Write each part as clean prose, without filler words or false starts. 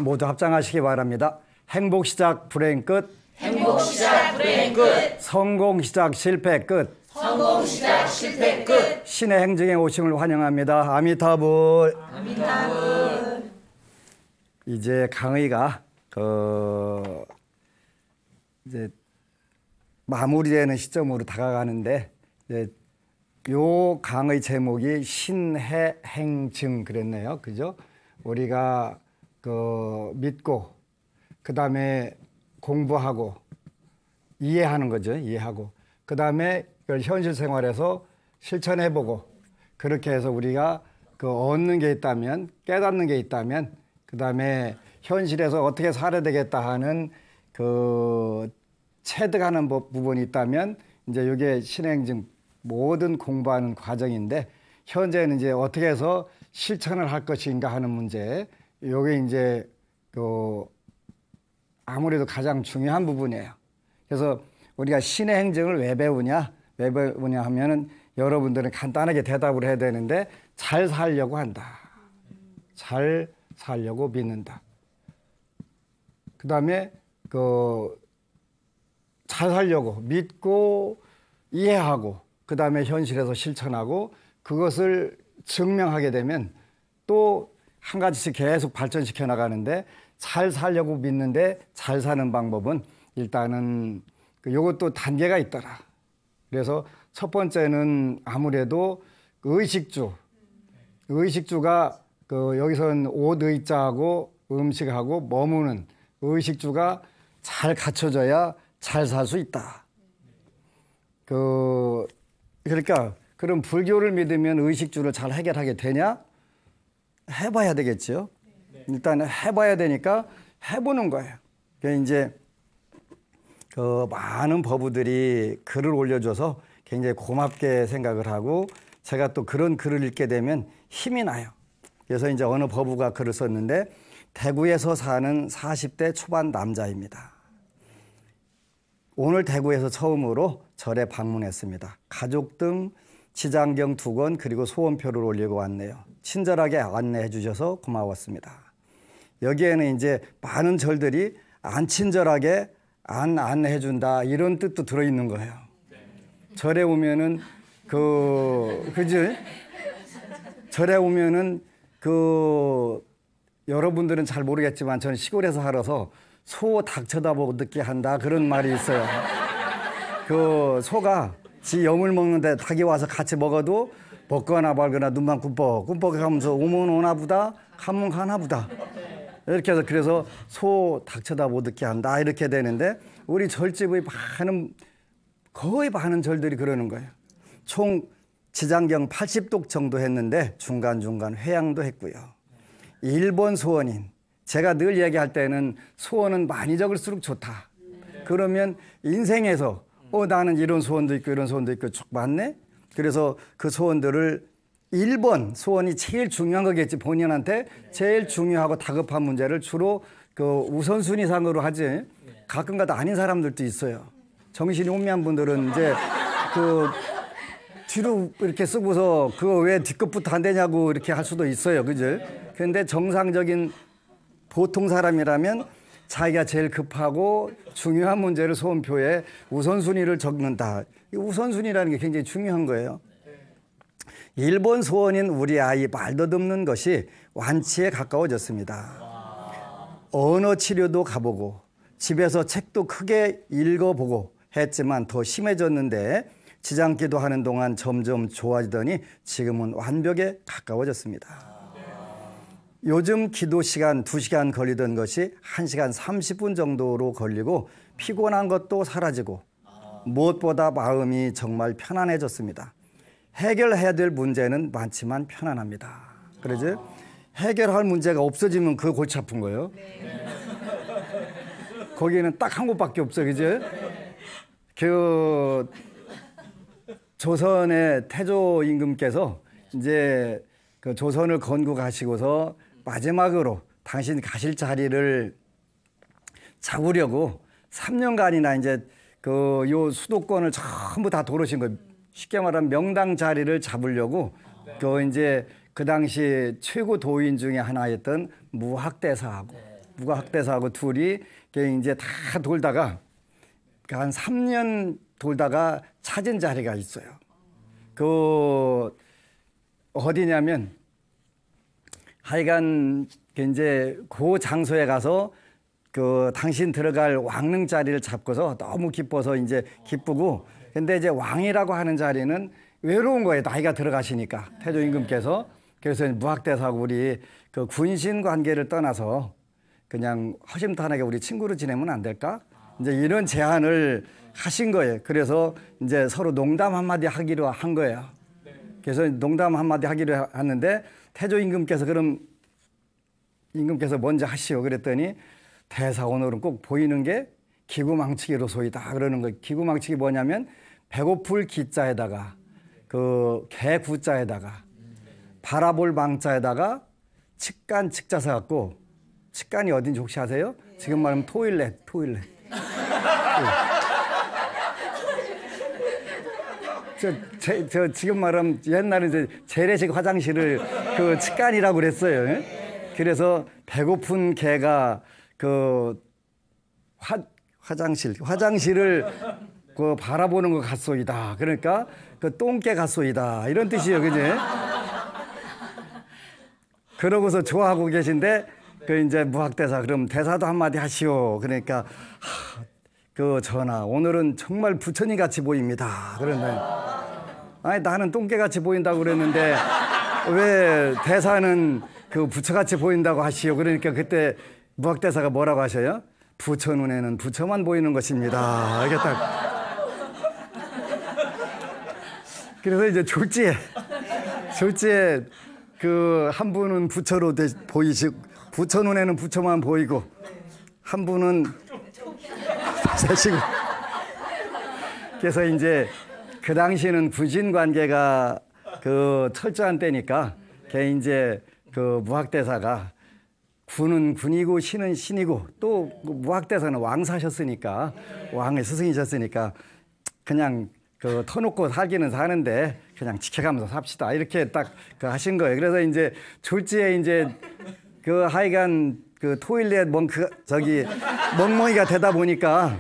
모두 합장하시기 바랍니다. 행복 시작 불행 끝. 행복 시작 불행 끝. 성공 시작 실패 끝. 성공 시작 실패 끝. 신의 행정에 오심을 환영합니다. 아미타불. 아미타불. 이제 강의가 이제 마무리되는 시점으로 다가가는데, 이제 요 강의 제목이 신해행증 그랬네요. 그죠? 우리가 믿고 그다음에 공부하고 이해하는 거죠. 이해하고 그다음에 이걸 현실 생활에서 실천해보고, 그렇게 해서 우리가 얻는 게 있다면, 깨닫는 게 있다면, 그다음에 현실에서 어떻게 살아야 되겠다 하는 체득하는 부분이 있다면, 이제 이게 신행증 모든 공부하는 과정인데, 현재는 이제 어떻게 해서 실천을 할 것인가 하는 문제, 이게 이제 아무래도 가장 중요한 부분이에요. 그래서 우리가 신의 행정을 왜 배우냐 하면은 여러분들은 간단하게 대답을 해야 되는데, 잘 살려고 한다. 잘 살려고 믿는다. 그 다음에 잘 살려고 믿고 이해하고, 그 다음에 현실에서 실천하고, 그것을 증명하게 되면 또 한 가지씩 계속 발전시켜 나가는데, 잘 살려고 믿는데 잘 사는 방법은 일단은 요것도 단계가 있더라. 그래서 첫 번째는 아무래도 의식주가 여기서는 옷 의자하고 음식하고 머무는 의식주가 잘 갖춰져야 잘 살 수 있다. 그러니까 그럼 불교를 믿으면 의식주를 잘 해결하게 되냐? 해봐야 되겠죠. 일단 해봐야 되니까 해보는 거예요. 그러니까 이제 많은 법우들이 글을 올려줘서 굉장히 고맙게 생각을 하고, 제가 또 그런 글을 읽게 되면 힘이 나요. 그래서 이제 어느 법우가 글을 썼는데, 대구에서 사는 40대 초반 남자입니다. 오늘 대구에서 처음으로 절에 방문했습니다. 가족 등 지장경 2권 그리고 소원표를 올리고 왔네요. 친절하게 안내해 주셔서 고마웠습니다. 여기에는 이제 많은 절들이 안 친절하게 안 안내해 준다 이런 뜻도 들어있는 거예요. 절에 오면은 그지? 절에 오면은 여러분들은 잘 모르겠지만 저는 시골에서 살아서 소 닭 쳐다보고 늦게 한다 그런 말이 있어요. 소가 지 염을 먹는데 닭이 와서 같이 먹어도 먹거나 말거나 눈만 꿈뻑꿈뻑 하면서 오면 오나 보다 가면 가나 보다 이렇게 해서, 그래서 소 닭 쳐다보고 늦게 한다 이렇게 되는데, 우리 절집의 거의 많은 절들이 그러는 거예요. 총 지장경 80독 정도 했는데 중간중간 회양도 했고요. 1번 소원인, 제가 늘 얘기할 때는 소원은 많이 적을수록 좋다. 그러면 인생에서 나는 이런 소원도 있고 이런 소원도 있고 쭉 많네. 그래서 그 소원들을 1번 소원이 제일 중요한 거겠지. 본인한테 제일 중요하고 다급한 문제를 주로 우선순위상으로 하지. 가끔가다 아닌 사람들도 있어요. 정신이 혼미한 분들은 이제 뒤로 이렇게 쓰고서 그거 왜 뒷끝부터 안 되냐고 이렇게 할 수도 있어요. 그죠? 그런데 정상적인 보통 사람이라면 자기가 제일 급하고 중요한 문제를 소원표에 우선순위를 적는다. 이 우선순위라는 게 굉장히 중요한 거예요. 1번 소원인 우리 아이 말더듬는 것이 완치에 가까워졌습니다. 언어 치료도 가보고 집에서 책도 크게 읽어보고 했지만 더 심해졌는데, 지장기도 하는 동안 점점 좋아지더니 지금은 완벽에 가까워졌습니다. 요즘 기도 시간 2시간 걸리던 것이 1시간 30분 정도로 걸리고, 피곤한 것도 사라지고 무엇보다 마음이 정말 편안해졌습니다. 해결해야 될 문제는 많지만 편안합니다. 그러지? 해결할 문제가 없어지면 그거 골치 아픈 거예요. 거기에는 딱 한 곳밖에 없어. 그죠? 조선의 태조 임금께서 이제 조선을 건국하시고서 마지막으로 당신 가실 자리를 잡으려고 3년간이나 이제 요 수도권을 전부 다 도르신 거예요. 쉽게 말하면 명당 자리를 잡으려고 이제 그 당시 최고 도인 중에 하나였던 무학대사하고 무학대사하고 둘이 이제 다 돌다가 한 3년 돌다가 찾은 자리가 있어요. 그 어디냐면 하여간 이제 그 장소에 가서 그 당신 들어갈 왕릉 자리를 잡고서 너무 기뻐서 이제 기쁘고, 근데 이제 왕이라고 하는 자리는 외로운 거예요. 나이가 들어가시니까 태조 임금께서. 그래서 무학대사하고 우리 그 군신 관계를 떠나서 그냥 허심탄회하게 우리 친구로 지내면 안 될까? 이제 이런 제안을 하신 거예요. 그래서 이제 서로 농담 한마디 하기로 한 거예요. 그래서 농담 한마디 하기로 했는데 태조 임금께서 그럼 임금께서 먼저 하시오 그랬더니, 대사 오늘은 꼭 보이는 게 기구망치기로소이다 그러는 거예요. 기구망치기 뭐냐면 배고플 기자에다가 그 개구자에다가 바라볼 망자에다가 측간 측자서 갖고, 측간이 어딘지 혹시 아세요? 지금 말하면 토일렛. 저 지금 말하면 옛날에 이제 재래식 화장실을 그 측간이라고 그랬어요. 예? 그래서 배고픈 개가 그 화장실을 그 바라보는 것 같소이다. 그러니까 그 똥개 같소이다. 이런 뜻이에요, 그지? 그러고서 좋아하고 계신데 그 이제 무학대사 그럼 대사도 한마디 하시오. 그러니까 그 전하 오늘은 정말 부처님 같이 보입니다. 그런데 아니 나는 똥개 같이 보인다고 그랬는데 왜 대사는 그 부처같이 보인다고 하시오. 그러니까 그때 무학대사가 뭐라고 하셔요? 부처 눈에는 부처만 보이는 것입니다. 이게 딱. 그래서 이제 졸지에 그 한 분은 부처로 보이시고 부처 눈에는 부처만 보이고 한 분은 되시고. 그래서 이제 그 당시에는 군신 관계가 그 철저한 때니까 걔 이제 그 무학대사가 군은 군이고 신은 신이고 또 무학대사는 왕사셨으니까 왕의 스승이셨으니까 그냥 그 터놓고 살기는 사는데 그냥 지켜가면서 삽시다 이렇게 딱 그 하신 거예요. 그래서 이제 졸지에 이제 그 하여간 그 토일렛 멍멍이가 되다 보니까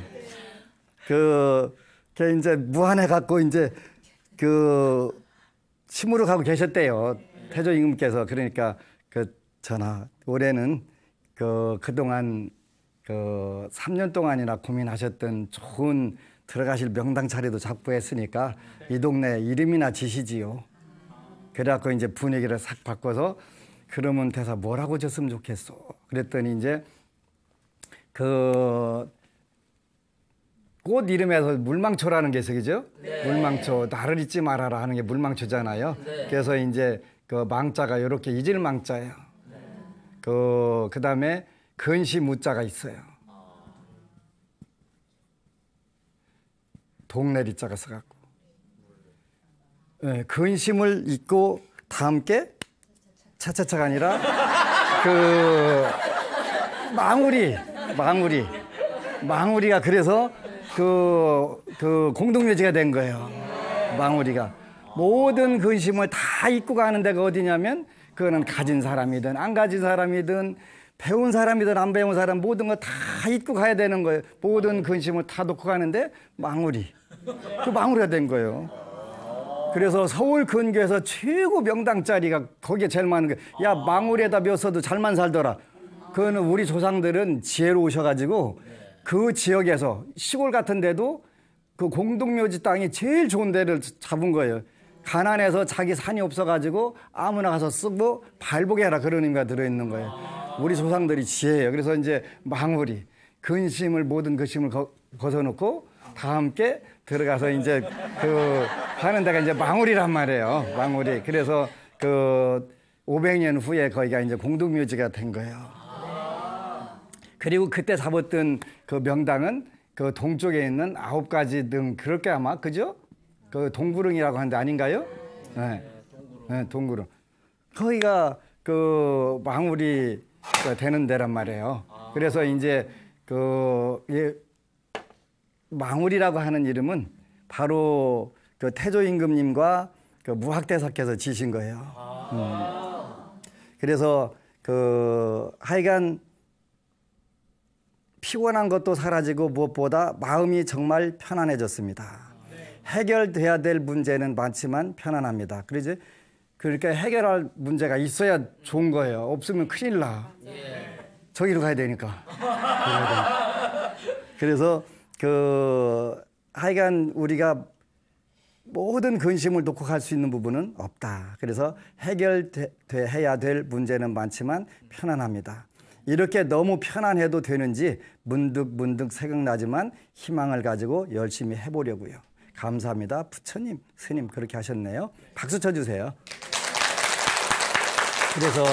걔 이제 무한해 갖고 이제 그 시무룩하고 계셨대요. 태조 임금께서. 그러니까 그 전하 올해는 그동안 그 3년 동안이나 고민하셨던 좋은 들어가실 명당 자리도 잡고 했으니까 이 동네 이름이나 지시지요. 그래갖고 이제 분위기를 싹 바꿔서 그러면 대사 뭐라고 줬으면 좋겠어. 그랬더니 이제 그 꽃 이름에서 물망초라는 게 있어, 그죠? 네. 물망초, 나를 잊지 말아라 하는 게 물망초잖아요. 네. 그래서 이제 그 망자가 이렇게 잊을 망자예요. 네. 그 다음에 근시 무자가 있어요. 동네리자가 써갖고. 네, 근심을 잊고 다 함께 차차차가 아니라 그 망우리가 그래서 그 공동묘지가 된 거예요. 망우리가 모든 근심을 다 잊고 가는 데가 어디냐면 그거는 가진 사람이든 안 가진 사람이든 배운 사람이든 안 배운 사람 모든 거 다 잊고 가야 되는 거예요. 모든 근심을 다 놓고 가는데 그 망우리가 된 거예요. 그래서 서울 근교에서 최고 명당 자리가 거기에 제일 많은 거예요. 야, 망우리에다 몇 써도 잘만 살더라. 그거는 우리 조상들은 지혜로우셔가지고 그 지역에서 시골 같은 데도 그 공동묘지 땅이 제일 좋은 데를 잡은 거예요. 가난해서 자기 산이 없어가지고 아무나 가서 쓰고 발복에 해라 그런 의미가 들어있는 거예요. 우리 조상들이 지혜예요. 그래서 이제 망우리, 모든 근심을 벗어놓고 다 함께 들어가서 이제 그 하는 데가 이제 망우리란 말이에요. 망우리. 그래서 그 500년 후에 거기가 이제 공동묘지가 된 거예요. 그리고 그때 잡았던 그 명당은 그 동쪽에 있는 9가지 등 그럴 게 아마 그죠? 그 동구릉이라고 하는데 아닌가요? 네, 네, 동구릉. 거기가 그 망우리 되는 데란 말이에요. 그래서 이제 망우리라고 하는 이름은 바로 그 태조 임금님과 그 무학대사께서 지신 거예요. 그래서 그 하여간 피곤한 것도 사라지고 무엇보다 마음이 정말 편안해졌습니다. 해결돼야 될 문제는 많지만 편안합니다. 그러니까 해결할 문제가 있어야 좋은 거예요. 없으면 큰일 나. 저기로 가야 되니까. 그래서 하여간 우리가 모든 근심을 놓고 갈 수 있는 부분은 없다. 그래서 해결해야 될 문제는 많지만 편안합니다. 이렇게 너무 편안해도 되는지 문득 생각나지만 희망을 가지고 열심히 해보려고요. 감사합니다. 부처님, 스님 그렇게 하셨네요. 박수 쳐주세요. 그래서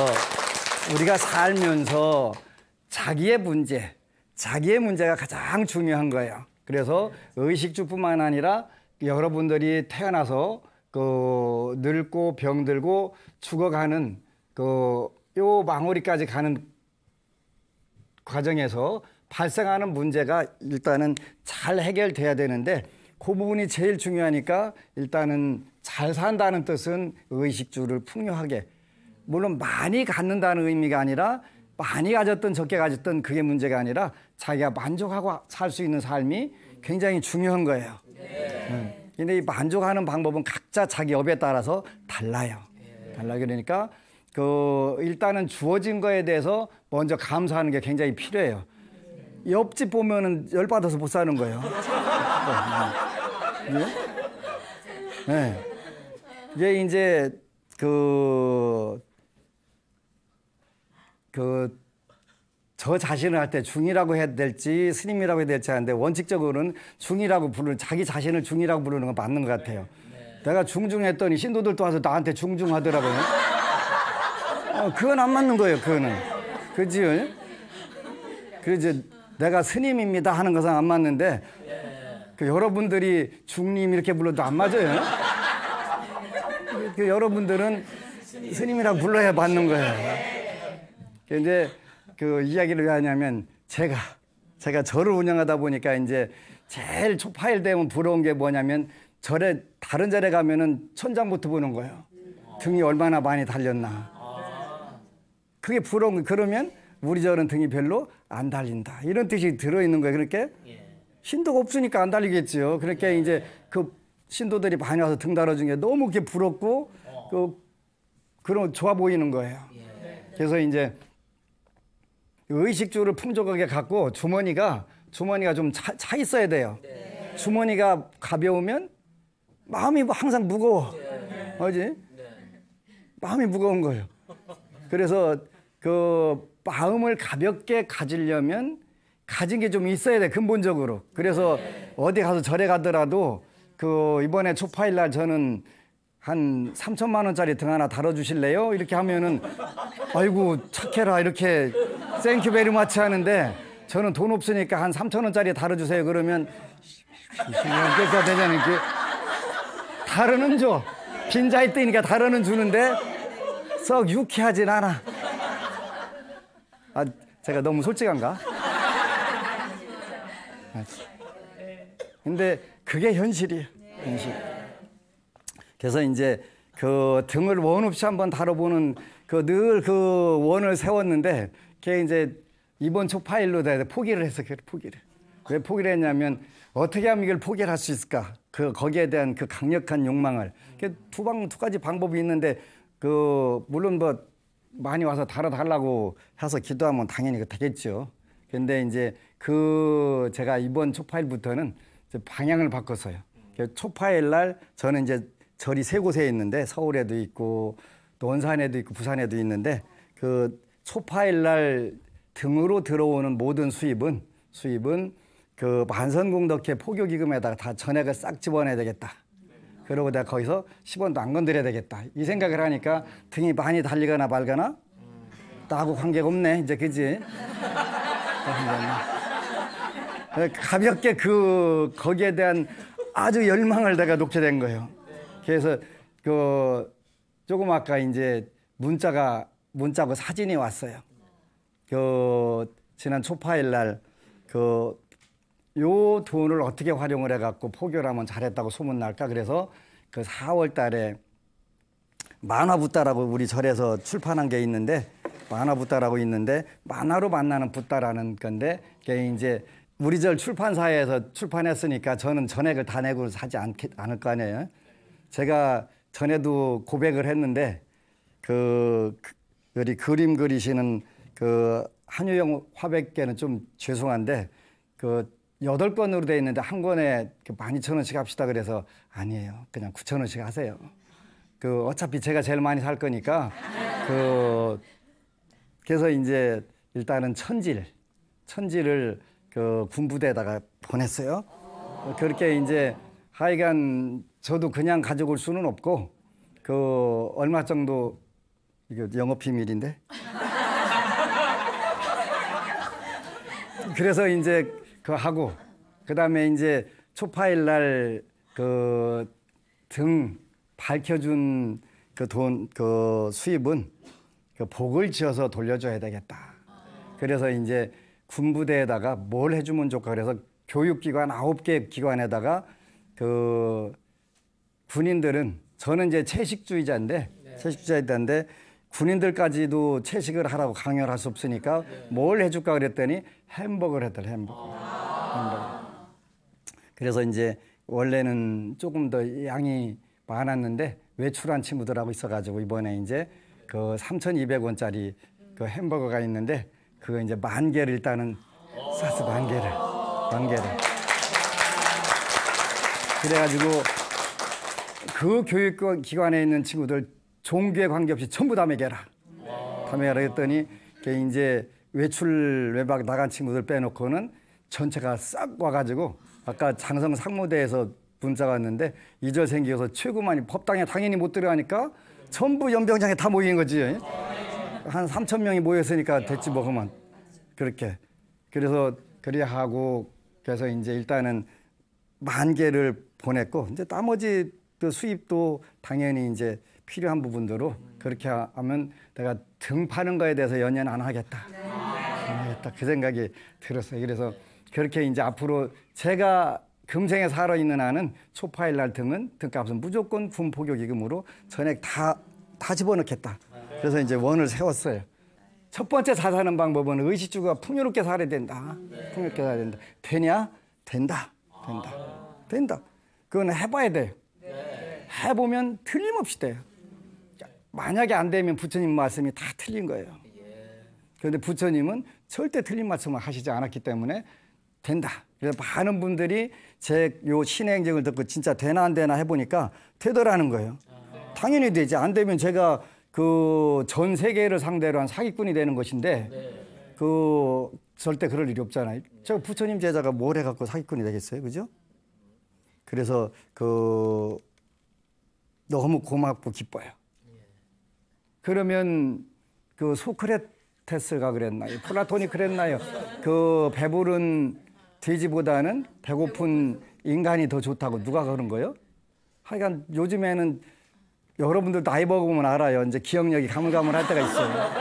우리가 살면서 자기의 문제가 가장 중요한 거예요. 그래서 의식주뿐만 아니라 여러분들이 태어나서 늙고 병들고 죽어가는 요 망우리까지 가는 과정에서 발생하는 문제가 일단은 잘 해결돼야 되는데 그 부분이 제일 중요하니까 일단은 잘 산다는 뜻은 의식주를 풍요하게, 물론 많이 갖는다는 의미가 아니라 많이 가졌든 적게 가졌든 그게 문제가 아니라 자기가 만족하고 살 수 있는 삶이 굉장히 중요한 거예요. 근데 이 만족하는 방법은 각자 자기 업에 따라서 달라요. 그러니까 일단은 주어진 거에 대해서 먼저 감사하는 게 굉장히 필요해요. 옆집 보면은 열받아서 못 사는 거예요. 네. 이게 이제 저 자신을 할 때 중이라고 해야 될지 스님이라고 해야 될지 하는데 원칙적으로는 중이라고 자기 자신을 중이라고 부르는 건 맞는 것 같아요. 내가 중중했더니 신도들도 와서 나한테 중중하더라고요. 그건 안 맞는 거예요. 그거는. 그지? 그래서 내가 스님입니다 하는 것은 안 맞는데 여러분들이 중님 이렇게 불러도 안 맞아요. 여러분들은 스님이라고 불러야 맞는 거예요. 근데 이야기를 왜 하냐면 제가 절을 운영하다 보니까 이제 제일 초파일 되면 부러운 게 뭐냐면 다른 절에 가면은 천장부터 보는 거예요. 등이 얼마나 많이 달렸나. 그게 부러운 거. 그러면 우리 절은 등이 별로 안 달린다. 이런 뜻이 들어있는 거예요. 그러니까 신도가 없으니까 안 달리겠지요. 그러니까 이제 신도들이 많이 와서 등 달아준 게 너무 그게 부럽고 그런 좋아 보이는 거예요. 그래서 이제 의식주를 풍족하게 갖고 주머니가 좀 차 있어야 돼요. 주머니가 가벼우면 마음이 항상 무거워. 알지? 마음이 무거운 거예요. 그래서 마음을 가볍게 가지려면 가진 게 좀 있어야 돼, 근본적으로. 그래서 어디 가서 절에 가더라도 이번에 초파일 날 저는 한 3천만 원짜리 등 하나 달아주실래요? 이렇게 하면은 아이고 착해라 이렇게 땡큐 베리 마치 하는데 저는 돈 없으니까 한 3천 원짜리 달아주세요. 그러면 이렇게 되잖아요. 달아는 줘. 빈자리 뜨니까 달아는 주는데 썩 유쾌하진 않아. 제가 너무 솔직한가? 근데 그게 현실이에요. 현실. 그래서 이제 등을 원 없이 한번 다뤄보는 늘 원을 세웠는데 그게 이제 이번 초파일로 포기를 했어. 포기를. 왜 포기를 했냐면 어떻게 하면 이걸 포기를 할 수 있을까? 거기에 대한 강력한 욕망을. 두 가지 방법이 있는데 물론 많이 와서 달아달라고 해서 기도하면 당연히 되겠죠. 근데 이제 제가 이번 초파일부터는 방향을 바꿨어요. 초파일 날 저는 이제 절이 3곳에 있는데 서울에도 있고 또 원산에도 있고 부산에도 있는데 초파일 날 등으로 들어오는 모든 수입은 만선공덕회 포교기금에다가 다 전액을 싹 집어넣어야 되겠다. 그러고 내가 거기서 10원도 안 건드려야 되겠다. 이 생각을 하니까 등이 많이 달리거나 말거나 나하고 관계가 없네. 이제 그지? 가볍게 거기에 대한 아주 열망을 내가 놓게 된 거예요. 그래서 조금 아까 이제 문자고 사진이 왔어요. 지난 초파일 날 요 돈을 어떻게 활용을 해갖고 포교를 하면 잘했다고 소문 날까? 그래서 4월 달에 만화붓다라고 우리 절에서 출판한 게 있는데 만화 붓다라고 있는데 만화로 만나는 붓다라는 건데 그게 이제 우리절 출판사에서 출판했으니까 저는 전액을 다 내고 사지 않을 거 아니에요. 제가 전에도 고백을 했는데 우리 그림 그리시는 그 한유영 화백계는 좀 죄송한데 8권으로 돼 있는데 한 권에 12,000원씩 합시다 그래서 아니에요. 그냥 9,000원씩 하세요. 어차피 제가 제일 많이 살 거니까 그래서 이제 일단은 천지를 군부대에다가 보냈어요. 그렇게 이제 하여간 저도 그냥 가져올 수는 없고 얼마 정도 이거 영업 비밀인데 그래서 이제 하고 그다음에 이제 초파일 날 등 밝혀준 돈 수입은 복을 지어서 돌려줘야 되겠다. 그래서 이제 군부대에다가 뭘 해주면 좋을까 그래서 교육기관 9개 기관에다가 군인들은 저는 이제 채식주의자인데 군인들까지도 채식을 하라고 강요를 할 수 없으니까 뭘 해줄까 그랬더니 햄버거를 했더라. 햄버거. 그래서 이제 원래는 조금 더 양이 많았는데 외출한 친구들하고 있어가지고 이번에 이제 3,200원짜리 햄버거가 있는데 그거 이제 10,000개를 일단은 쌌어. 10,000개를. 그래가지고 그 교육기관에 있는 친구들 종교에 관계없이 전부 다 먹여라. 다 먹여라 했더니 이제 외박 나간 친구들 빼놓고는 전체가 싹 와가지고 아까 장성 상무대에서 문자가 왔는데 이절 생겨서 최고만이 법당에 당연히 못 들어가니까 전부 연병장에 다 모인 거지. 한 3,000명이 모였으니까 됐지 뭐 그만. 그렇게. 그래서 그래야 하고 그래서 이제 일단은 10,000개를 보냈고 이제 나머지 수입도 당연히 이제 필요한 부분대로 그렇게 하면 내가 등 파는 거에 대해서 연연 안 하겠다. 안 하겠다. 그 생각이 들었어요. 그래서 그렇게 이제 앞으로 제가 금생에 살아있는 한은 초파일 날 등값은 무조건 군 포교기금으로 전액 다 집어넣겠다. 그래서 이제 원을 세웠어요. 첫 번째 잘 사는 방법은 의식주가 풍요롭게 살아야 된다. 풍요롭게 살아야 된다. 되냐? 된다. 그건 해봐야 돼요. 해보면 틀림없이 돼요. 만약에 안 되면 부처님 말씀이 다 틀린 거예요. 그런데 부처님은 절대 틀린 말씀을 하시지 않았기 때문에 된다. 그래서 많은 분들이 제 요 신행정을 듣고 진짜 되나 안 되나 해보니까 되더라는 거예요. 당연히 되지. 안 되면 제가 전 세계를 상대로 한 사기꾼이 되는 것인데 절대 그럴 일이 없잖아요. 제가 부처님 제자가 뭘 해갖고 사기꾼이 되겠어요, 그죠? 그래서 너무 고맙고 기뻐요. 그러면 소크라테스가 그랬나요? 플라톤이 그랬나요? 배부른 돼지보다는 배고픈 인간이 더 좋다고 누가 그런 거예요? 하여간 요즘에는 여러분들 나이 먹으면 알아요. 이제 기억력이 가물가물할 때가 있어요.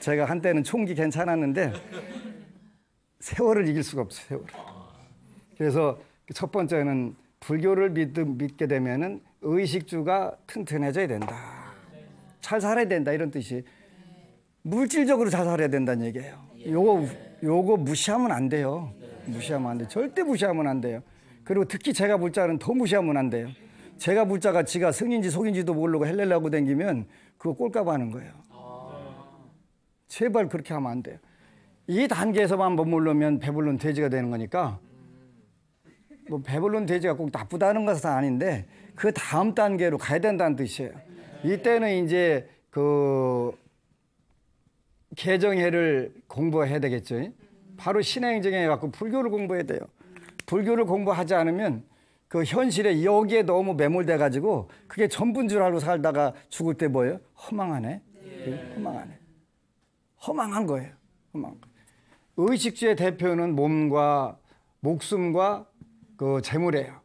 제가 한때는 총기 괜찮았는데 세월을 이길 수가 없어요. 세월을. 그래서 첫 번째는 불교를 믿게 되면은 의식주가 튼튼해져야 된다. 잘 살아야 된다 이런 뜻이. 물질적으로 잘 살아야 된다는 얘기예요. 요거 무시하면 안 돼요. 무시하면 안 돼요. 절대 무시하면 안 돼요. 그리고 특히 제가 불자는 더 무시하면 안 돼요. 제가 불자가 지가 성인지 속인지도 모르고 헬렐라고 댕기면 그거 꼴값 하는 거예요. 제발 그렇게 하면 안 돼요. 이 단계에서만 머무르면 배불른 돼지가 되는 거니까 뭐 배불른 돼지가 꼭 나쁘다는 것은 아닌데 그 다음 단계로 가야 된다는 뜻이에요. 이때는 이제 개정해를 공부해야 되겠죠. 바로 신행정에 갖고 불교를 공부해야 돼요. 불교를 공부하지 않으면 현실에 여기에 너무 매몰돼 가지고 그게 전부인 줄 알고 살다가 죽을 때 뭐예요? 허망하네. 허망한 거예요. 의식주의 대표는 몸과 목숨과 재물이에요.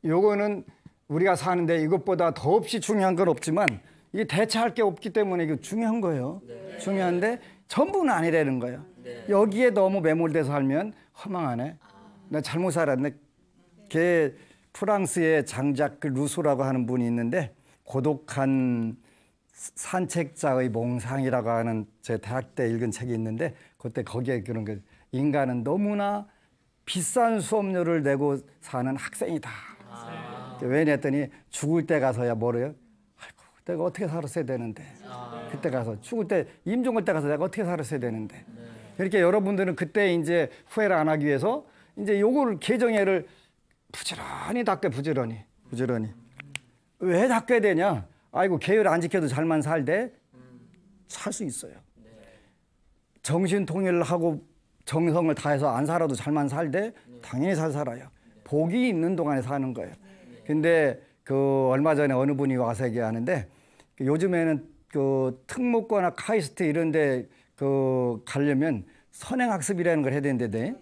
요거는 우리가 사는데 이것보다 더없이 중요한 건 없지만 이게 대체할 게 없기 때문에 이게 중요한 거예요. 중요한데 전부는 아니라는 거예요. 여기에 너무 매몰돼서 살면 허망하네. 나 잘못 살았네. 프랑스의 장작 루소라고 하는 분이 있는데 고독한 산책자의 몽상이라고 하는 제 대학 때 읽은 책이 있는데 그때 거기에 그런 게 인간은 너무나 비싼 수업료를 내고 사는 학생이다. 왜냐했더니 죽을 때 가서야 뭐래요? 아이고, 내가 어떻게 살았어야 되는데. 그때 가서 죽을 때 임종할 때 가서 내가 어떻게 살았어야 되는데. 이렇게 여러분들은 그때 이제 후회를 안 하기 위해서 이제 요거를 개정회를 부지런히 닦게 부지런히. 왜 닦아야 되냐? 아이고 계율 안 지켜도 잘만 살대. 살 수 있어요. 정신 통일을 하고 정성을 다해서 안 살아도 잘만 살대. 당연히 잘 살아요. 복이 있는 동안에 사는 거예요. 근데 그 얼마 전에 어느 분이 와서 얘기하는데 요즘에는 그 특목고나 카이스트 이런 데 그 가려면 선행학습이라는 걸 해야 되는데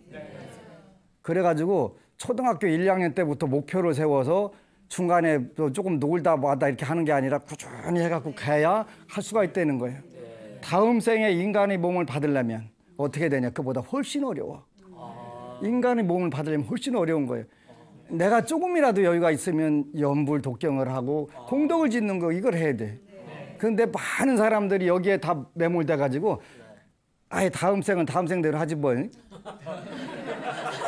그래가지고 초등학교 1, 2학년 때부터 목표를 세워서 중간에 조금 놀다 뭐하다 이렇게 하는 게 아니라 꾸준히 해갖고 가야 할 수가 있다는 거예요. 다음 생에 인간의 몸을 받으려면 어떻게 되냐? 그보다 훨씬 어려워. 인간의 몸을 받으려면 훨씬 어려운 거예요. 내가 조금이라도 여유가 있으면 염불 독경을 하고 공덕을 짓는 거 이걸 해야 돼. 그런데 많은 사람들이 여기에 다 매몰돼 가지고 아예 다음 생은 다음 생대로 하지 뭘.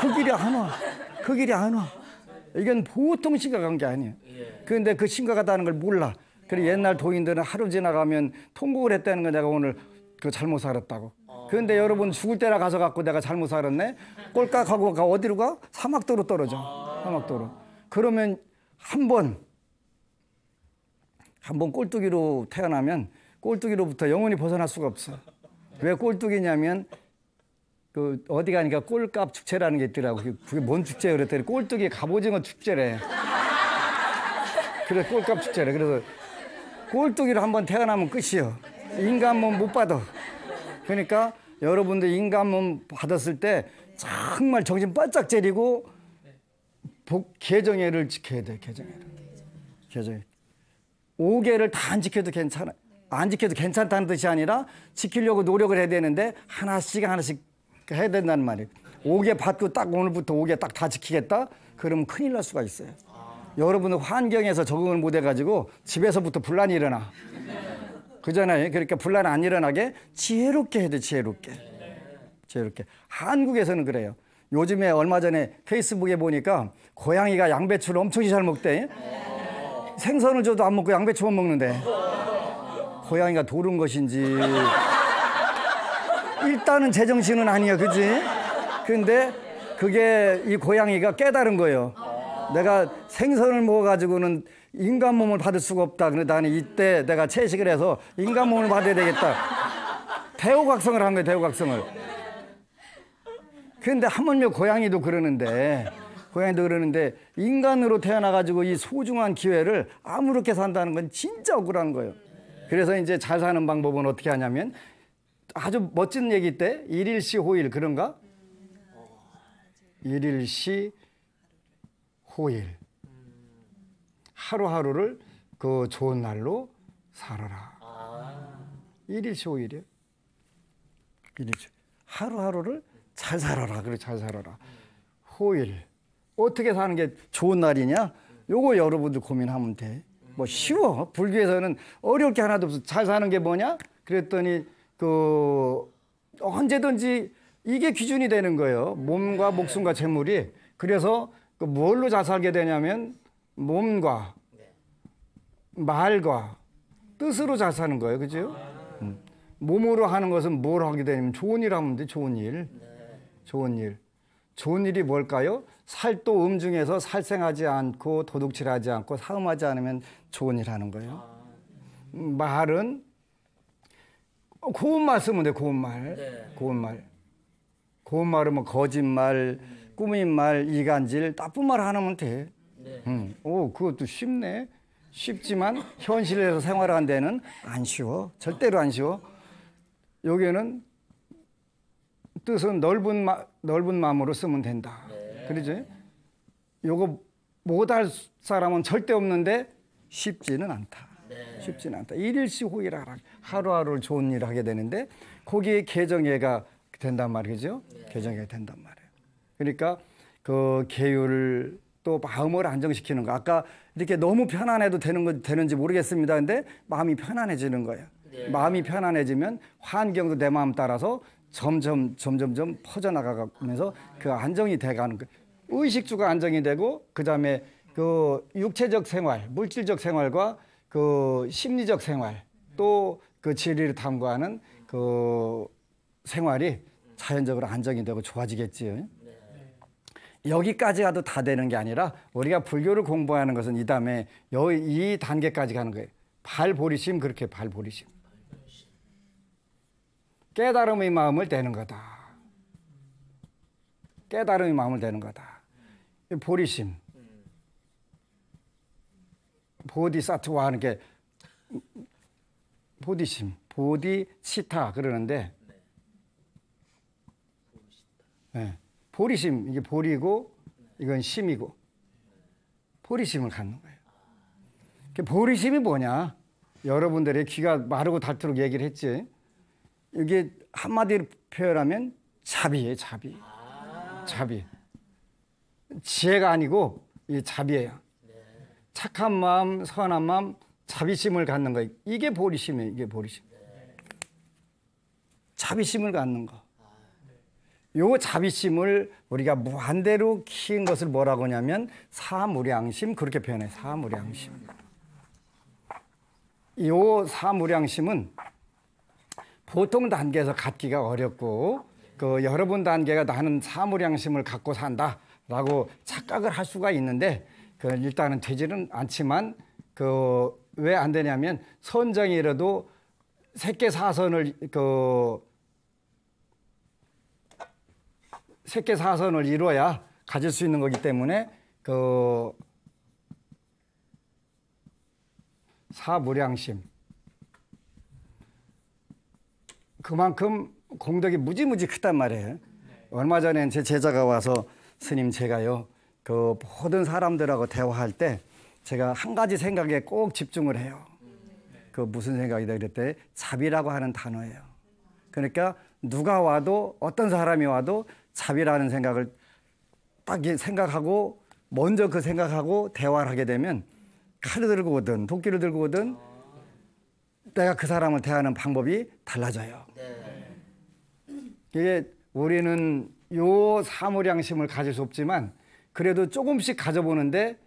그 길이 안 와. 그 길이 안 와. 이건 보통 심각한 게 아니에요. 그런데 그 심각하다는 걸 몰라. 그리고 옛날 도인들은 하루 지나가면 통곡을 했다는 거 내가 오늘 그 잘못 살았다고. 그런데 여러분 죽을 때나 가서 갖고 내가 잘못 살았네. 꼴깍하고 어디로 가? 사막도로 떨어져. 사막도로. 그러면 한 번 꼴뚜기로 태어나면 꼴뚜기로부터 영원히 벗어날 수가 없어. 왜 꼴뚜기냐면 그 어디 가니까 꼴값 축제라는 게 있더라고. 그게 뭔 축제예요? 그랬더니 꼴뚜기 갑오징어 축제래. 그래 꼴값 축제래. 그래서 꼴뚜기로 한번 태어나면 끝이요. 인간 몸 못 받아. 그러니까 여러분들 인간 몸 받았을 때 정말 정신 바짝 차리고 개정회를 지켜야 돼. 개정회. 5개를 다 안 지켜도 괜찮아. 안 지켜도 괜찮다는 뜻이 아니라 지키려고 노력을 해야 되는데 하나씩 해야 된다는 말이에요. 5개 받고 딱 오늘부터 5개 딱 다 지키겠다? 그러면 큰일 날 수가 있어요. 여러분은 환경에서 적응을 못 해가지고 집에서부터 분란이 일어나. 그잖아요. 그러니까 분란 안 일어나게 지혜롭게 해야 돼. 지혜롭게. 한국에서는 그래요. 요즘에 얼마 전에 페이스북에 보니까 고양이가 양배추를 엄청 잘 먹대. 생선을 줘도 안 먹고 양배추만 먹는데 고양이가 도른 것인지 일단은 제정신은 아니야. 그지? 근데 그게 이 고양이가 깨달은 거예요. 내가 생선을 먹어가지고는 인간 몸을 받을 수가 없다. 그래서 나는 이때 내가 채식을 해서 인간 몸을 받아야 되겠다. 대우각성을 한 거예요. 대우각성을. 그런데 하물며 고양이도 그러는데 인간으로 태어나가지고 이 소중한 기회를 아무렇게 산다는 건 진짜 억울한 거예요. 그래서 이제 잘 사는 방법은 어떻게 하냐면 아주 멋진 얘기 때 일일시 호일 그런가? 일일시 호일. 하루하루를 그 좋은 날로 살아라. 일일시 호일이요. 일일시. 하루하루를 잘 살아라. 그래 잘 살아라. 호일. 어떻게 사는 게 좋은 날이냐? 요거 여러분들 고민하면 돼. 뭐 쉬워. 불교에서는 어려울 게 하나도 없어. 잘 사는 게 뭐냐? 그랬더니 그 언제든지 이게 기준이 되는 거예요. 몸과 목숨과 재물이. 그래서 그 뭘로 잘 살게 되냐면 몸과 말과 뜻으로 잘 사는 거예요. 그죠? 몸으로 하는 것은 뭘 하게 되냐면 좋은 일 하면 돼. 좋은 일. 좋은 일. 좋은 일이 뭘까요? 살도 음중에서 살생하지 않고 도둑질하지 않고 사음하지 않으면 좋은 일 하는 거예요. 말은 고운 말 쓰면 돼. 고운 말. 고운 말은 뭐 거짓말, 꾸민 말, 이간질, 나쁜 말 하나면 돼. 오, 그것도 쉽네. 쉽지만 현실에서 생활하는 데는 안 쉬워. 절대로 안 쉬워. 여기에는 뜻은 넓은 마음으로 쓰면 된다. 그러죠? 요거 못할 사람은 절대 없는데 쉽지는 않다. 쉽지는 않다. 일일시 호일하라. 하루하루 좋은 일을 하게 되는데 거기에 개정회가 된단 말이죠. 개정회가 된단 말이에요. 그러니까 그 계율을 또 마음을 안정시키는 거. 아까 이렇게 너무 편안해도 되는지 모르겠습니다. 근데 마음이 편안해지는 거예요. 마음이 편안해지면 환경도 내 마음 따라서 점점 퍼져나가면서 그 안정이 돼가는 거예요. 의식주가 안정이 되고 그다음에 그 육체적 생활, 물질적 생활과 그 심리적 생활 또 그 진리를 탐구하는 그 생활이 자연적으로 안정이 되고 좋아지겠지요. 여기까지 가도 다 되는 게 아니라 우리가 불교를 공부하는 것은 이 다음에 이 단계까지 가는 거예요. 발보리심, 그렇게 발보리심. 깨달음의 마음을 대는 거다. 깨달음의 마음을 대는 거다. 보리심. 보디사트와 하는 게 보디심, 보디치타 그러는데 네. 보리심, 이게 보리고 이건 심이고 보리심을 갖는 거예요. 보리심이 뭐냐? 여러분들의 귀가 마르고 닳도록 얘기를 했지. 이게 한마디로 표현하면 자비예요. 자비. 자비. 지혜가 아니고 이 자비예요. 착한 마음, 선한 마음, 자비심을 갖는 거예요. 이게 보리심이에요. 이게 보리심. 자비심을 갖는 거. 요 자비심을 우리가 무한대로 키운 것을 뭐라고 하냐면 사무량심, 그렇게 표현해요. 사무량심. 요 사무량심은 보통 단계에서 갖기가 어렵고 그 여러분 단계가 나는 사무량심을 갖고 산다라고 착각을 할 수가 있는데 그 일단은 되지는 않지만 그 왜 안 되냐면 선정이라도 세계사선을 세계사선을 이루어야 가질 수 있는 거기 때문에 그 사무량심 그만큼 공덕이 무지무지 크단 말이에요. 얼마 전에 제 제자가 와서 스님 제가요 그 모든 사람들하고 대화할 때 제가 한 가지 생각에 꼭 집중을 해요. 그 무슨 생각이다 그랬더니 자비라고 하는 단어예요. 그러니까 누가 와도 어떤 사람이 와도 자비라는 생각을 딱 생각하고 먼저 그 생각하고 대화를 하게 되면 칼을 들고 오든 도끼를 들고 오든 내가 그 사람을 대하는 방법이 달라져요. 이게 우리는 요 사무량심을 가질 수 없지만 그래도 조금씩 가져보는데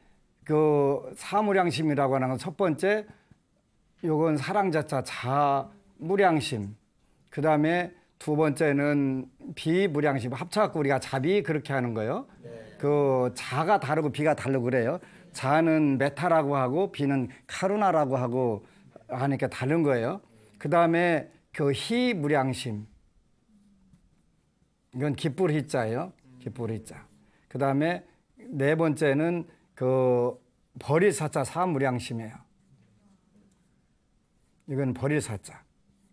그 사무량심이라고 하는 건 첫 번째 요건 사랑자자 자무량심, 그 다음에 두 번째는 비무량심, 합쳐갖고 우리가 자비 그렇게 하는 거예요. 그 자가 다르고 비가 다르고 그래요. 자는 메타라고 하고 비는 카루나라고 하고 하니까 다른 거예요. 그 다음에 그 희무량심, 이건 기쁠 희자예요. 기쁠 희자. 그 다음에 네 번째는 그 버릴 사자 사무량심이에요. 이건 버릴 사자.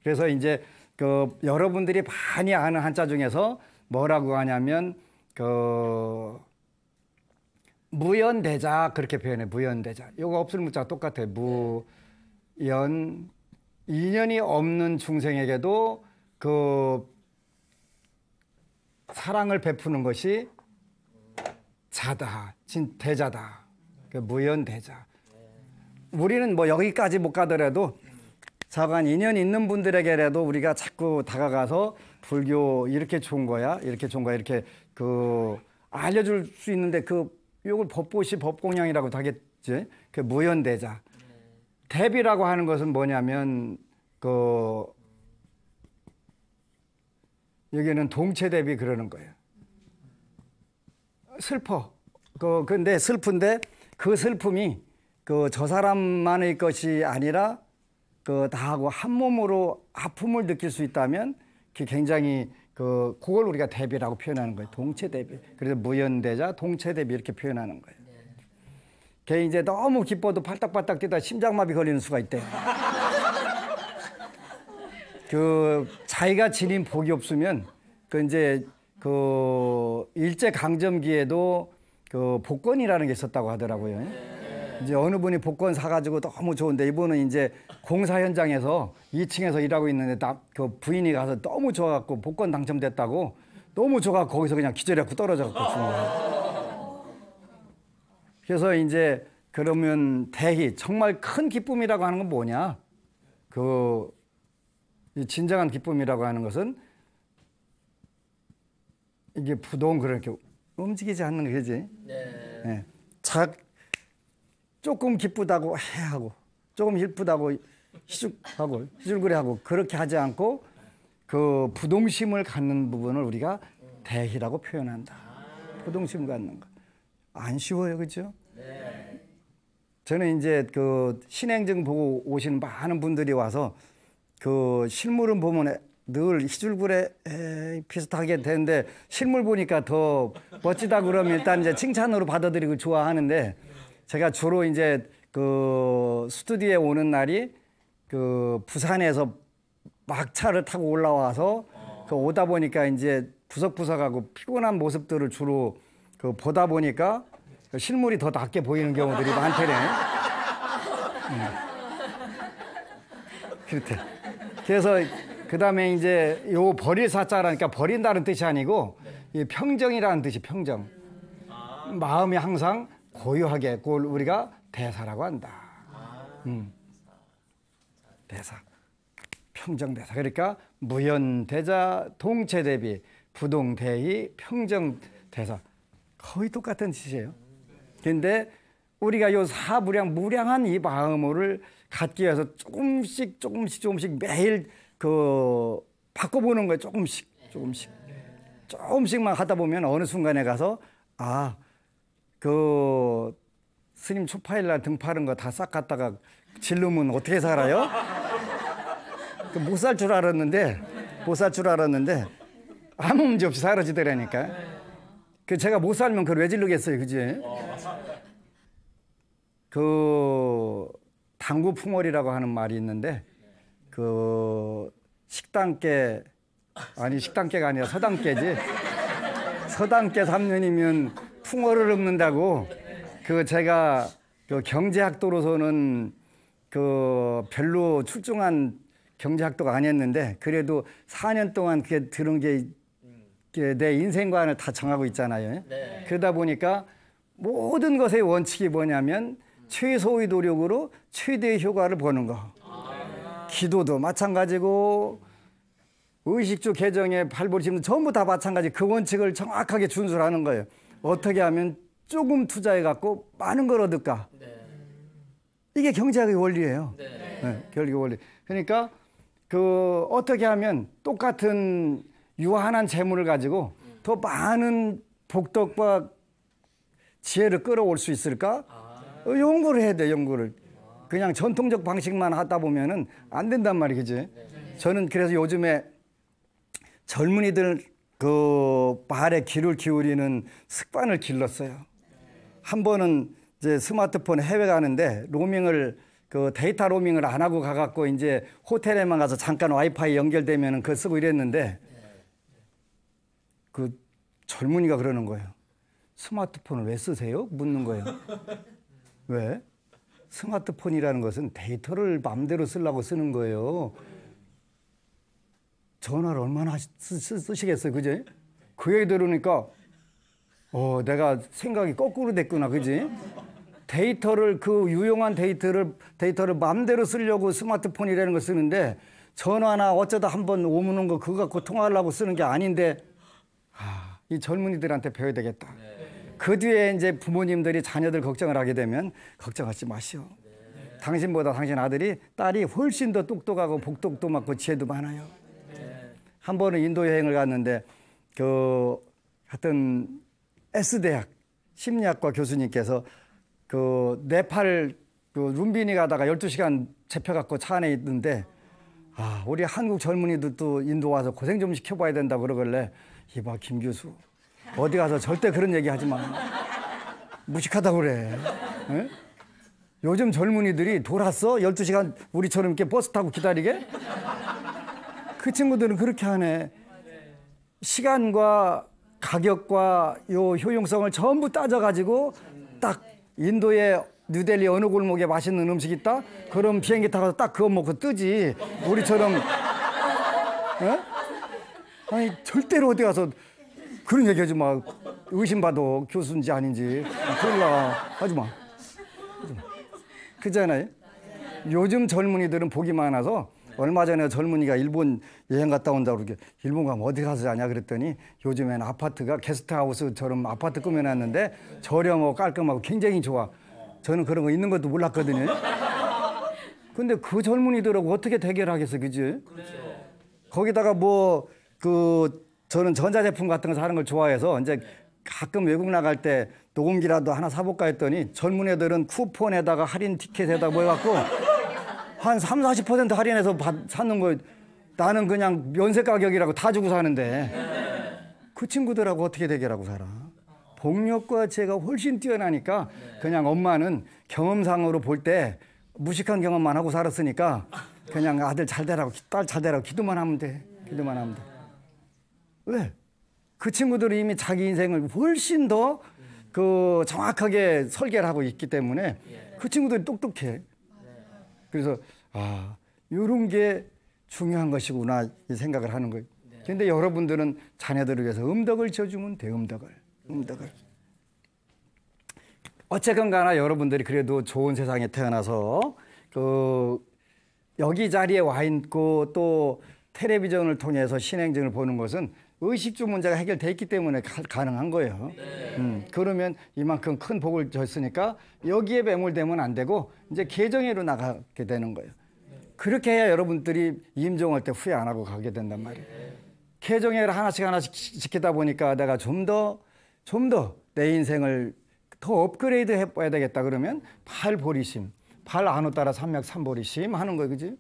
그래서 이제 그 여러분들이 많이 아는 한자 중에서 뭐라고 하냐면 그 무연대자 그렇게 표현해. 무연대자. 이거 없을 문자가 똑같아요. 무연 인연이 없는 중생에게도 그 사랑을 베푸는 것이 자다, 대자다. 그 무연대자. 우리는 뭐 여기까지 못 가더라도 자관 인연 있는 분들에게라도 우리가 자꾸 다가가서 불교 이렇게 좋은 거야, 이렇게 좋은 거야, 이렇게 그 알려줄 수 있는데 그 요걸 법보시 법공양이라고도 하겠지. 그 무연대자. 대비라고 하는 것은 뭐냐면 그 여기는 동체대비 그러는 거예요. 슬퍼. 근데 슬픈데 그 슬픔이 그 저 사람만의 것이 아니라 그 다하고 한 몸으로 아픔을 느낄 수 있다면 그게 굉장히 그걸 우리가 대비라고 표현하는 거예요. 동체 대비. 그래서 무연대자, 동체 대비 이렇게 표현하는 거예요. 걔 이제 너무 기뻐도 팔딱팔딱 뛰다 심장마비 걸리는 수가 있대요. 그 자기가 지닌 복이 없으면 그 이제 그 일제 강점기에도 그 복권이라는 게 있었다고 하더라고요. 이제 어느 분이 복권 사가지고 너무 좋은데 이분은 이제 공사 현장에서 2층에서 일하고 있는데 그 부인이 가서 너무 좋아갖고 복권 당첨됐다고 너무 좋아갖고 거기서 그냥 기절해갖고 떨어져갖고 죽은 거예요. 그래서 이제 그러면 대희 정말 큰 기쁨이라고 하는 건 뭐냐? 이 진정한 기쁨이라고 하는 것은 이게 부동 그렇게 움직이지 않는 거지. 네. 조금 기쁘다고 해하고 조금 기쁘다고 희죽거리하고 그렇게 하지 않고 그 부동심을 갖는 부분을 우리가 대희라고 표현한다. 부동심을 갖는 거. 안 쉬워요, 그렇죠? 저는 이제 그 신행증 보고 오시는 많은 분들이 와서 그 실물은 보면 늘 희줄구레 비슷하게 되는데 실물 보니까 더 멋지다 그러면 일단 이제 칭찬으로 받아들이고 좋아하는데 제가 주로 이제 그 스튜디오에 오는 날이 그 부산에서 막차를 타고 올라와서 그 오다 보니까 이제 부석부석하고 피곤한 모습들을 주로 그 보다 보니까 실물이 더 낫게 보이는 경우들이 많대네. 그렇대. 그래서 그 다음에 이제 요 버릴 사자라니까 버린다는 뜻이 아니고 이 평정이라는 뜻이 평정. 마음이 항상 고요하게 그걸 우리가 대사라고 한다. 대사. 평정대사. 그러니까 무연대자 동체대비 부동대희 평정대사. 거의 똑같은 뜻이에요. 근데 우리가 요 무량한 이 마음을 갖기 위해서 조금씩 매일 그 바꿔보는 거예요. 조금씩만 하다 보면 어느 순간에 가서 그 스님 초파일 날 등파른 거 다 싹 갖다가 질르면 어떻게 살아요? 못 살 줄 알았는데 아무 문제 없이 사라지더라니까. 그 제가 못 살면 그걸 왜 질르겠어요, 그지? 그 당구 풍월이라고 하는 말이 있는데 그 식당께 식당께가 아니라 서당께지. 서당께 3년이면 풍월을 읊는다고. 그 제가 그 경제학도로서는 그 별로 출중한 경제학도가 아니었는데 그래도 4년 동안 그게 들은 게 내 인생관을 다 정하고 있잖아요. 네. 그러다 보니까 모든 것의 원칙이 뭐냐면 최소의 노력으로 최대의 효과를 보는 거. 기도도 마찬가지고 의식주 개정에 발버림도 전부 다 마찬가지. 그 원칙을 정확하게 준수하는 거예요. 어떻게 하면 조금 투자해갖고 많은 걸 얻을까? 네. 이게 경제학의 원리예요. 네, 경제학의 원리. 그러니까 그 어떻게 하면 똑같은 유한한 재물을 가지고 더 많은 복덕과 지혜를 끌어올 수 있을까? 연구를 해야 돼, 연구를. 그냥 전통적 방식만 하다 보면은 안 된단 말이지. 저는 그래서 요즘에 젊은이들 그 말에 귀를 기울이는 습관을 길렀어요. 한 번은 이제 스마트폰 해외 가는데 로밍을 그 데이터 로밍을 안 하고 가갖고 이제 호텔에만 가서 잠깐 와이파이 연결되면은 그거 쓰고 이랬는데 그 젊은이가 그러는 거예요. 스마트폰을 왜 쓰세요? 묻는 거예요. 왜? 스마트폰이라는 것은 데이터를 마음대로 쓰려고 쓰는 거예요. 전화를 얼마나 쓰시겠어요, 그지? 그 얘기 들으니까 내가 생각이 거꾸로 됐구나, 그지? 데이터를 그 유용한 데이터를 마음대로 쓰려고 스마트폰이라는 걸 쓰는데 전화나 어쩌다 한번 오무는 거 그거 갖고 통화하려고 쓰는 게 아닌데 이 젊은이들한테 배워야 되겠다. 그 뒤에 이제 부모님들이 자녀들 걱정을 하게 되면 걱정하지 마시오. 당신보다 당신 딸이 훨씬 더 똑똑하고 복덕도 많고 지혜도 많아요. 한 번은 인도 여행을 갔는데 하여튼 S대학 심리학과 교수님께서 그 네팔 룸비니 가다가 12시간 잡혀갖고 차 안에 있는데 우리 한국 젊은이들도 인도 와서 고생 좀 시켜봐야 된다 그러길래 이봐 김 교수 어디 가서 절대 그런 얘기 하지 마. 무식하다고 그래. 에? 요즘 젊은이들이 돌았어? 12시간 우리처럼 이렇게 버스 타고 기다리게? 그 친구들은 그렇게 하네. 시간과 가격과 요 효용성을 전부 따져가지고 딱 인도의 뉴델리 어느 골목에 맛있는 음식 있다? 그럼 비행기 타고 딱 그거 먹고 뜨지. 우리처럼. 에? 아니 절대로 어디 가서 그런 얘기 하지 마. 의심받아 교수인지 아닌지. 큰일 나. 하지 마. 그잖아요. 요즘 젊은이들은 복이 많아서 얼마 전에 젊은이가 일본 여행 갔다 온다고 그러게 일본 가면 어디 가서 자냐 그랬더니 요즘엔 아파트가 게스트하우스처럼 아파트 꾸며놨는데 저렴하고 깔끔하고 굉장히 좋아. 저는 그런 거 있는 것도 몰랐거든요. 근데 그 젊은이들하고 어떻게 대결하겠어, 그지? 거기다가 저는 전자제품 같은 거 사는 걸 좋아해서 이제 가끔 외국 나갈 때 녹음기라도 하나 사볼까 했더니 젊은 애들은 쿠폰에다가 할인 티켓에다가 뭐 해갖고 한 30~40% 할인해서 사는 거 나는 그냥 면세 가격이라고 다 주고 사는데 그 친구들하고 어떻게 대결하고 살아? 폭력과 죄가 훨씬 뛰어나니까 그냥 엄마는 경험상으로 볼 때 무식한 경험만 하고 살았으니까 그냥 아들 잘 되라고 딸 잘 되라고 기도만 하면 돼. 기도만 하면 돼. 왜? 그 친구들이 이미 자기 인생을 훨씬 더 정확하게 설계를 하고 있기 때문에 그 친구들이 똑똑해. 그래서 이런 게 중요한 것이구나 이 생각을 하는 거예요. 그런데 여러분들은 자녀들을 위해서 음덕을 지어주면 돼. 음덕을. 어쨌건 간에 여러분들이 그래도 좋은 세상에 태어나서 여기 자리에 와 있고 또 텔레비전을 통해서 신행진을 보는 것은 의식주 문제가 해결돼 있기 때문에 가능한 거예요. 그러면 이만큼 큰 복을 줬으니까 여기에 매몰되면 안 되고 이제 계정회로 나가게 되는 거예요. 그렇게 해야 여러분들이 임종할 때 후회 안 하고 가게 된단 말이에요. 계정회를 하나씩 지키다 보니까 내가 좀 더 내 인생을 더 업그레이드 해봐야 되겠다 그러면 발보리심, 발 안오 따라 삼맥 삼보리심 하는 거예요. 그지?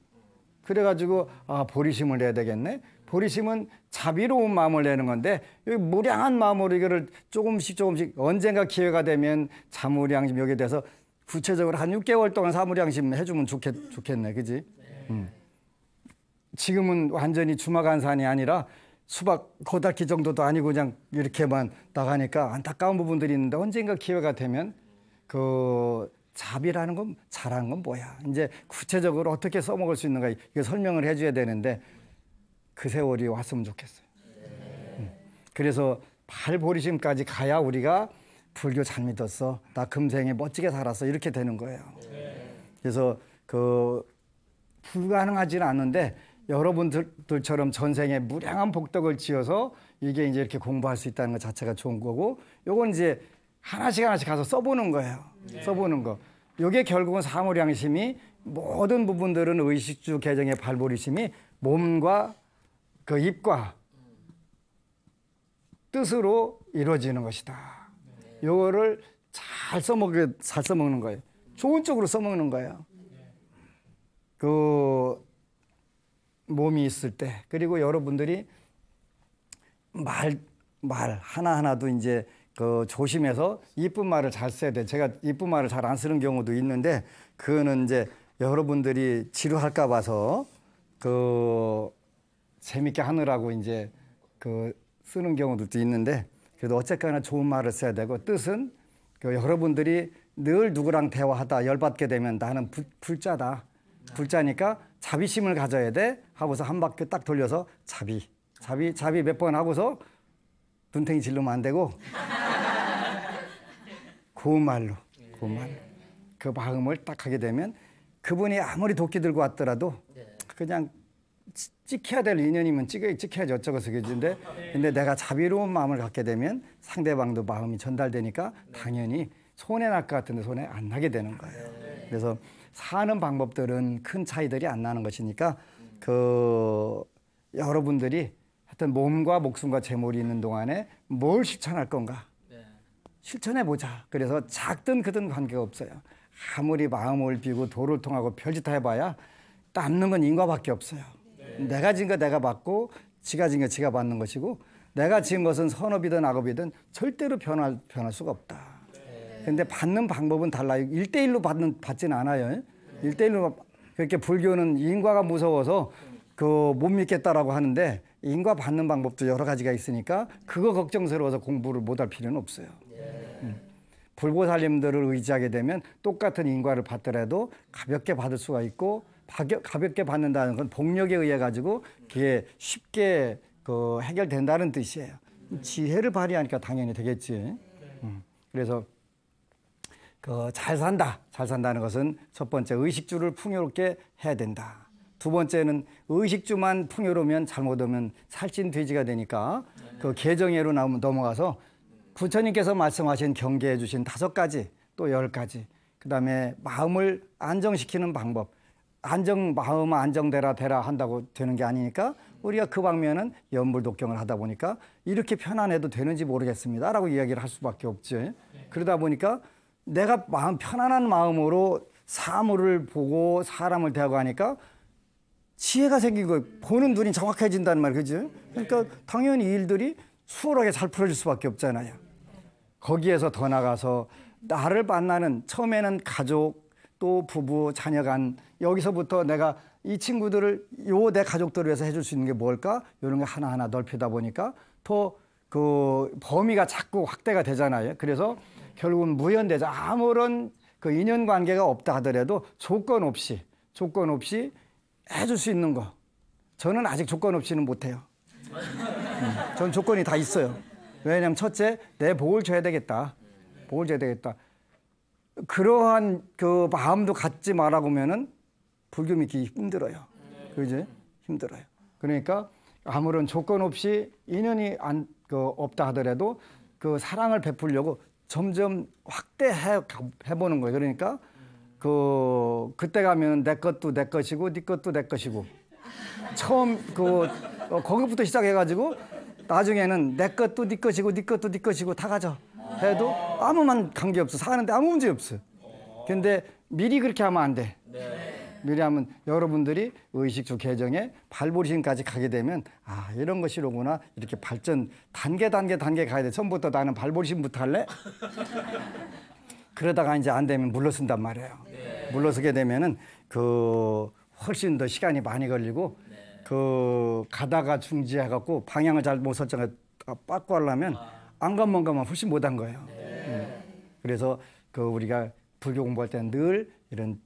그래가지고 보리심을 내야 되겠네. 보리심은 자비로운 마음을 내는 건데 여기 무량한 마음으로 이거를 조금씩 언젠가 기회가 되면 자무량심 여기에 대해서 구체적으로 한 6개월 동안 사무량심 해주면 좋겠네. 그지? 지금은 완전히 주마간산이 아니라 수박 고닫기 정도도 아니고 그냥 이렇게만 나가니까 안타까운 부분들이 있는데 언젠가 기회가 되면 자비라는 건 잘하는 건 뭐야? 이제 구체적으로 어떻게 써먹을 수 있는가 이거 설명을 해줘야 되는데 그 세월이 왔으면 좋겠어요. 그래서 발보리심까지 가야 우리가 불교 잘 믿었어. 나 금생에 멋지게 살았어. 이렇게 되는 거예요. 그래서 불가능하지는 않는데 여러분들처럼 전생에 무량한 복덕을 지어서 이게 이제 이렇게 공부할 수 있다는 것 자체가 좋은 거고 요건 이제 하나씩 가서 써보는 거예요. 써보는 거. 요게 결국은 사무량심이 모든 부분들은 의식주 개정의 발보리심이 몸과 입과 뜻으로 이루어지는 것이다. 요거를 잘 써먹는 거예요. 좋은 쪽으로 써먹는 거예요. 몸이 있을 때 그리고 여러분들이 말 하나하나도 이제 조심해서 이쁜 말을 잘 써야 돼. 제가 이쁜 말을 잘 안 쓰는 경우도 있는데 그거는 이제 여러분들이 지루할까 봐서 재밌게 하느라고 이제 쓰는 경우도 있는데 그래도 어쨌거나 좋은 말을 써야 되고 뜻은 여러분들이 늘 누구랑 대화하다 열받게 되면 나는 불자다. 불자니까 자비심을 가져야 돼 하고서 한 바퀴 딱 돌려서 자비 몇 번 하고서 눈탱이 질르면 안 되고 고운 말로 그 마음을 딱 하게 되면 그분이 아무리 도끼 들고 왔더라도 그냥 찍혀야 될 인연이면 찍혀야지 어쩌고서 그러는데 근데 내가 자비로운 마음을 갖게 되면 상대방도 마음이 전달되니까 당연히 손해 날 것 같은데 손해 안 나게 되는 거예요. 그래서 사는 방법들은 큰 차이들이 안 나는 것이니까 여러분들이 하여튼 몸과 목숨과 재물이 있는 동안에 뭘 실천할 건가 실천해보자. 그래서 작든 크든 관계가 없어요. 아무리 마음을 비고 도를 통하고 별짓 다 해봐야 남는 건 인과밖에 없어요. 내가 지은 거 내가 받고 지가 지은 거 지가 받는 것이고 내가 지은 것은 선업이든 악업이든 절대로 변할 수가 없다. 근데 받는 방법은 달라요. 1대1로 받지는 않아요. 1대1로 그렇게 불교는 인과가 무서워서 못 믿겠다라고 하는데 인과 받는 방법도 여러 가지가 있으니까 그거 걱정스러워서 공부를 못할 필요는 없어요. 불보살님들을 의지하게 되면 똑같은 인과를 받더라도 가볍게 받을 수가 있고 가볍게 받는다는 건 복력에 의해 가지고 그게 쉽게 해결된다는 뜻이에요. 지혜를 발휘하니까 당연히 되겠지. 그래서 잘 산다는 것은 첫 번째 의식주를 풍요롭게 해야 된다. 두 번째는 의식주만 풍요로우면 잘못하면 살찐 돼지가 되니까 그 개정예로 넘어가서 부처님께서 말씀하신 경계해 주신 5가지 또 10가지 그다음에 마음을 안정시키는 방법 마음 안정되라 한다고 되는 게 아니니까 우리가 그 방면은 연불독경을 하다 보니까 이렇게 편안해도 되는지 모르겠습니다 라고 이야기를 할 수밖에 없지. 그러다 보니까 내가 편안한 마음으로 사물을 보고 사람을 대하고 하니까 지혜가 생긴 거예요. 보는 눈이 정확해진다는 말, 그죠? 그러니까 당연히 일들이 수월하게 잘 풀어질 수밖에 없잖아요. 거기에서 더 나가서 나를 만나는 처음에는 가족 또 부부 자녀간 여기서부터 내가 이 친구들을 내 가족들을 위해서 해줄 수 있는 게 뭘까? 이런 게 하나하나 넓히다 보니까 더 그 범위가 자꾸 확대가 되잖아요. 그래서 결국은 무연대자 아무런 그 인연관계가 없다 하더라도 조건 없이 해줄 수 있는 거. 저는 아직 조건 없이는 못해요. 전 조건이 다 있어요. 왜냐하면 첫째, 내 복을 줘야 되겠다. 그러한 그 마음도 갖지 말라고 하면은 불교 믿기 힘들어요. 그지? 힘들어요. 그러니까 아무런 조건 없이 인연이 없다 하더라도 그 사랑을 베풀려고 점점 확대해보는 거예요. 그러니까 그때 가면 내 것도 내 것이고 네 것도 내 것이고 처음 거기부터 시작해가지고 나중에는 내 것도 네 것이고 네 것도 네 것이고 다 가져 해도 아무만 관계없어. 사는데 아무 문제 없어. 근데 미리 그렇게 하면 안 돼. 미리 하면 여러분들이 의식주 개정에 발보심까지 가게 되면 이런 것이로구나 이렇게 발전 단계 가야 돼. 처음부터 나는 발보심부터 할래? 그러다가 이제 안 되면 물러선단 말이에요. 물러서게 되면은 훨씬 더 시간이 많이 걸리고 가다가 중지해갖고 방향을 잘 못 설정해 빠꾸 하려면 안 가면 훨씬 못한 거예요. 그래서 우리가 불교 공부할 때는 늘 이런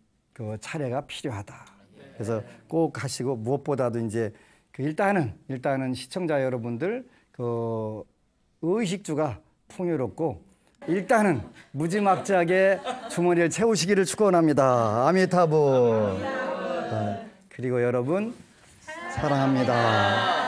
차례가 필요하다. 그래서 꼭 하시고 무엇보다도 이제 일단은 시청자 여러분들 의식주가 풍요롭고 일단은 무지막지하게 주머니를 채우시기를 축원합니다. 아미타불. 그리고 여러분 사랑합니다.